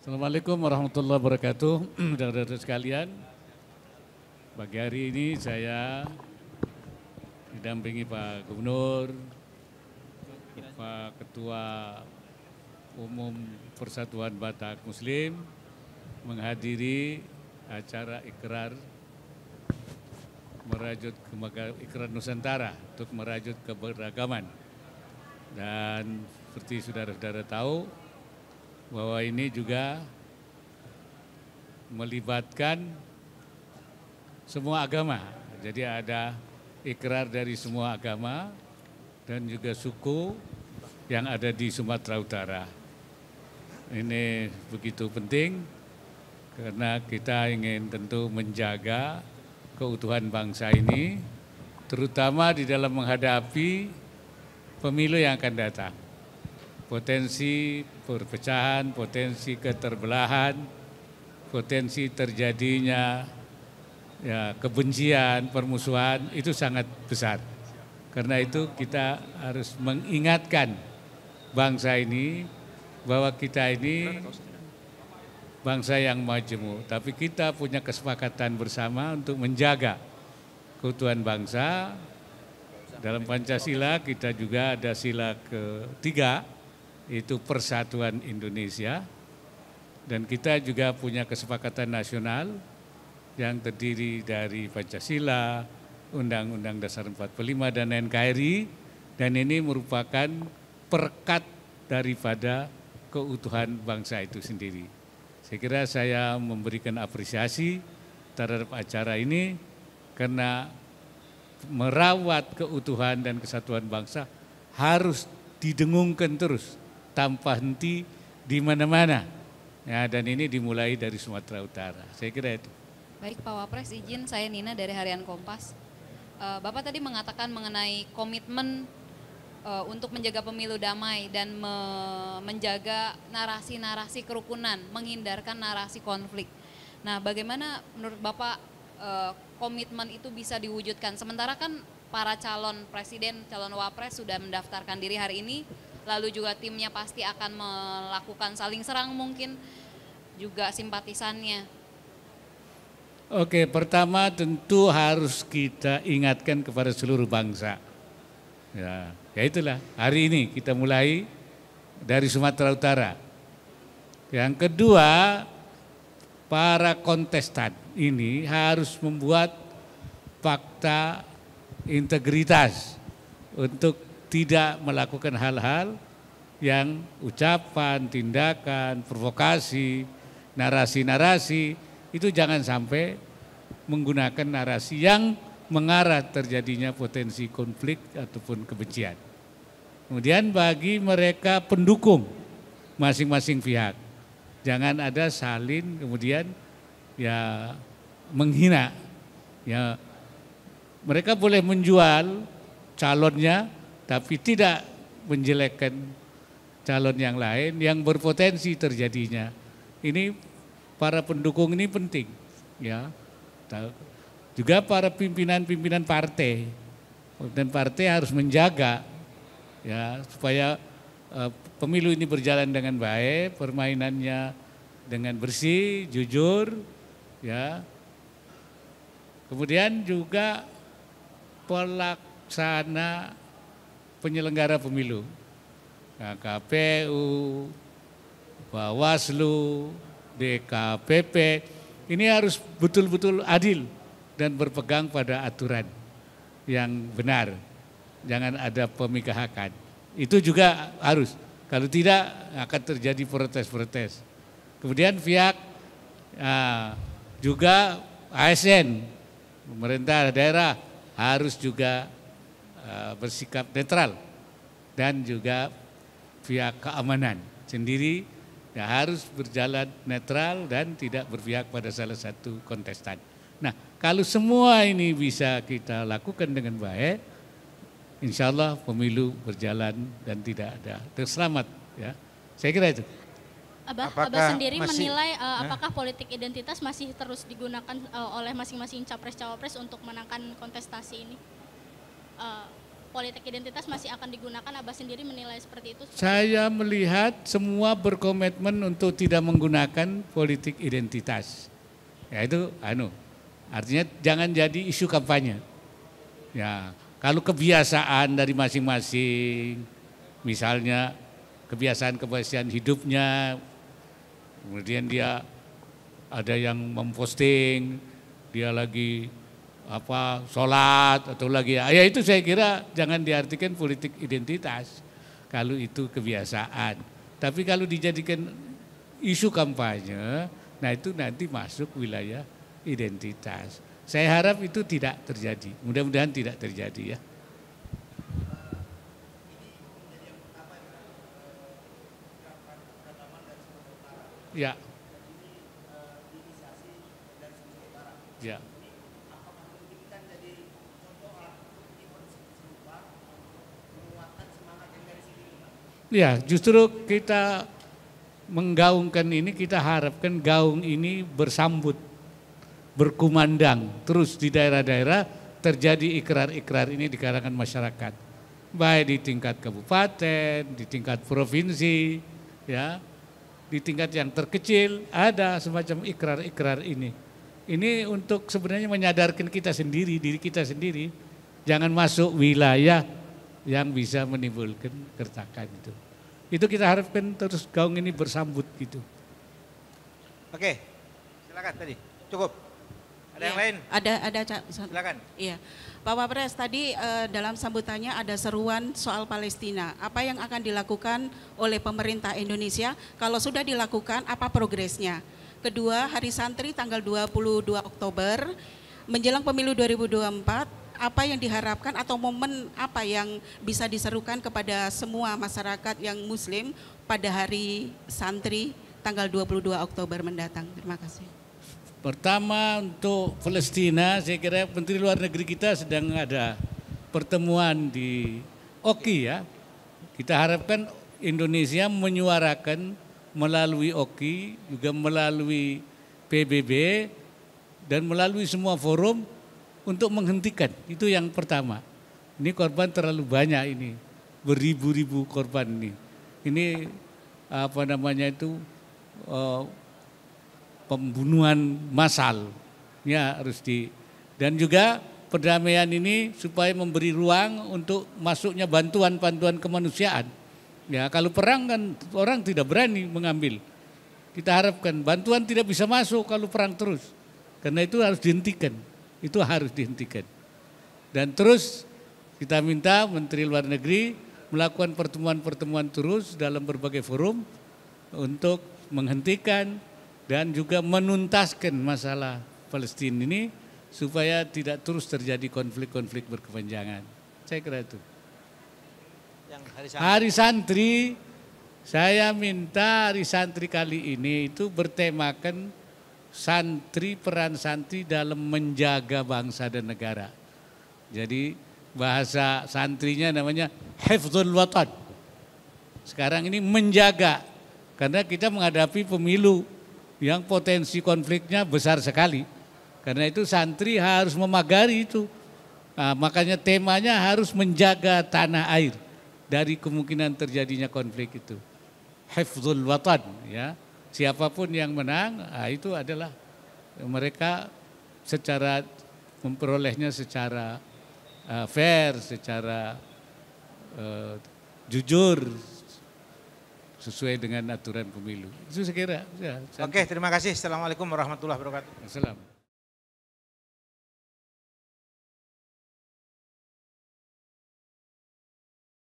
Assalamualaikum warahmatullahi wabarakatuh. Saudara-saudara sekalian, pagi hari ini saya didampingi Pak Gubernur, Pak Ketua Umum Persatuan Batak Muslim menghadiri acara ikrar Ikrar Nusantara untuk merajut keberagaman. Dan seperti saudara-saudara tahu, bahwa ini juga melibatkan semua agama. Jadi ada ikrar dari semua agama dan juga suku yang ada di Sumatera Utara. Ini begitu penting karena kita ingin tentu menjaga keutuhan bangsa ini, terutama di dalam menghadapi pemilu yang akan datang. Potensi perpecahan, potensi keterbelahan, potensi terjadinya kebencian, permusuhan itu sangat besar. Karena itu kita harus mengingatkan bangsa ini bahwa kita ini bangsa yang majemuk, tapi kita punya kesepakatan bersama untuk menjaga keutuhan bangsa. Dalam Pancasila kita juga ada sila ketiga, itu Persatuan Indonesia, dan kita juga punya kesepakatan nasional yang terdiri dari Pancasila, Undang-Undang Dasar 45 dan NKRI, dan ini merupakan perekat daripada keutuhan bangsa itu sendiri. Saya kira saya memberikan apresiasi terhadap acara ini karena merawat keutuhan dan kesatuan bangsa harus didengungkan terus tanpa henti di mana-mana. Ya, dan ini dimulai dari Sumatera Utara. Saya kira itu. Baik Pak Wapres, izin saya Nina dari Harian Kompas. Bapak tadi mengatakan mengenai komitmen untuk menjaga pemilu damai dan menjaga narasi-narasi kerukunan, menghindarkan narasi konflik. Nah, bagaimana menurut Bapak komitmen itu bisa diwujudkan? Sementara kan para calon presiden, calon wapres sudah mendaftarkan diri hari ini, lalu juga timnya pasti akan melakukan saling serang mungkin, juga simpatisannya. Oke, pertama tentu harus kita ingatkan kepada seluruh bangsa. Ya itulah, hari ini kita mulai dari Sumatera Utara. Yang kedua, para kontestan ini harus membuat fakta integritas untuk tidak melakukan hal-hal yang ucapan, tindakan, provokasi, narasi-narasi itu jangan sampai menggunakan narasi yang mengarah terjadinya potensi konflik ataupun kebencian. Kemudian bagi mereka pendukung masing-masing pihak, jangan ada salin kemudian ya menghina. Ya, mereka boleh menjual calonnya tapi tidak menjelekkan calon yang lain yang berpotensi terjadinya. Ini para pendukung ini penting, ya. Juga para pimpinan-pimpinan partai dan partai harus menjaga, ya, supaya pemilu ini berjalan dengan baik, permainannya dengan bersih, jujur, ya. Kemudian juga pelaksana penyelenggara pemilu, KPU, Bawaslu, DKPP, ini harus betul-betul adil dan berpegang pada aturan yang benar. Jangan ada pemigahakan. Itu juga harus. Kalau tidak akan terjadi protes-protes. Kemudian pihak juga ASN, pemerintah daerah harus juga bersikap netral, dan juga pihak keamanan sendiri ya harus berjalan netral dan tidak berpihak pada salah satu kontestan. Nah, kalau semua ini bisa kita lakukan dengan baik, insya Allah pemilu berjalan dan tidak ada terselamat. Ya, saya kira itu. Abah sendiri menilai apakah politik identitas masih terus digunakan oleh masing-masing capres-cawapres untuk menangkan kontestasi ini? politik identitas masih akan digunakan? Abah sendiri menilai seperti itu? Saya melihat semua berkomitmen untuk tidak menggunakan politik identitas. Ya itu artinya jangan jadi isu kampanye. Ya, kalau kebiasaan dari masing-masing, misalnya kebiasaan hidupnya, kemudian dia ada yang memposting, dia lagi sholat atau lagi ya itu saya kira jangan diartikan politik identitas kalau itu kebiasaan. Tapi kalau dijadikan isu kampanye, nah itu nanti masuk wilayah identitas. Saya harap itu tidak terjadi, mudah-mudahan tidak terjadi ya. Ya. Ya. Ya, justru kita menggaungkan ini, kita harapkan gaung ini bersambut, berkumandang terus di daerah-daerah, terjadi ikrar-ikrar ini di kalangan masyarakat. Baik di tingkat kabupaten, di tingkat provinsi, ya, di tingkat yang terkecil ada semacam ikrar-ikrar ini. Ini untuk sebenarnya menyadarkan kita sendiri, diri kita sendiri, jangan masuk wilayah yang bisa menimbulkan keretakan itu. Itu kita harapkan terus gaung ini bersambut gitu. Oke, silakan tadi. Cukup. Ada yang lain? Ada silakan. Iya. Pak Wapres tadi dalam sambutannya ada seruan soal Palestina. Apa yang akan dilakukan oleh pemerintah Indonesia? Kalau sudah dilakukan, apa progresnya? Kedua, Hari Santri tanggal 22 Oktober menjelang pemilu 2024. Apa yang diharapkan atau momen apa yang bisa diserukan kepada semua masyarakat yang muslim pada hari santri tanggal 22 Oktober mendatang? Terima kasih. Pertama untuk Palestina, saya kira Menteri Luar Negeri kita sedang ada pertemuan di OKI ya. Kita harapkan Indonesia menyuarakan melalui OKI, juga melalui PBB dan melalui semua forum untuk menghentikan, itu yang pertama. Ini korban terlalu banyak ini, beribu-ribu korban ini. Ini pembunuhan massal. Ya harus dan juga perdamaian ini supaya memberi ruang untuk masuknya bantuan-bantuan kemanusiaan. Ya kalau perang kan orang tidak berani mengambil. Kita harapkan bantuan tidak bisa masuk kalau perang terus. Karena itu harus dihentikan. Itu harus dihentikan. Dan terus kita minta Menteri Luar Negeri melakukan pertemuan-pertemuan terus dalam berbagai forum untuk menghentikan dan juga menuntaskan masalah Palestina ini supaya tidak terus terjadi konflik-konflik berkepanjangan. Saya kira itu. Yang Hari Santri, saya minta Hari Santri kali ini itu bertemakan peran santri dalam menjaga bangsa dan negara. Jadi bahasa santrinya namanya hifdzul watan. Sekarang ini menjaga, karena kita menghadapi pemilu yang potensi konfliknya besar sekali. Karena itu santri harus memagari itu. Nah, makanya temanya harus menjaga tanah air dari kemungkinan terjadinya konflik itu. Hifdzul watan ya. Siapapun yang menang, itu adalah mereka secara memperolehnya secara fair, secara jujur, sesuai dengan aturan pemilu. Itu saya kira. Ya, oke, terima kasih. Assalamualaikum warahmatullahi wabarakatuh. Assalamualaikum.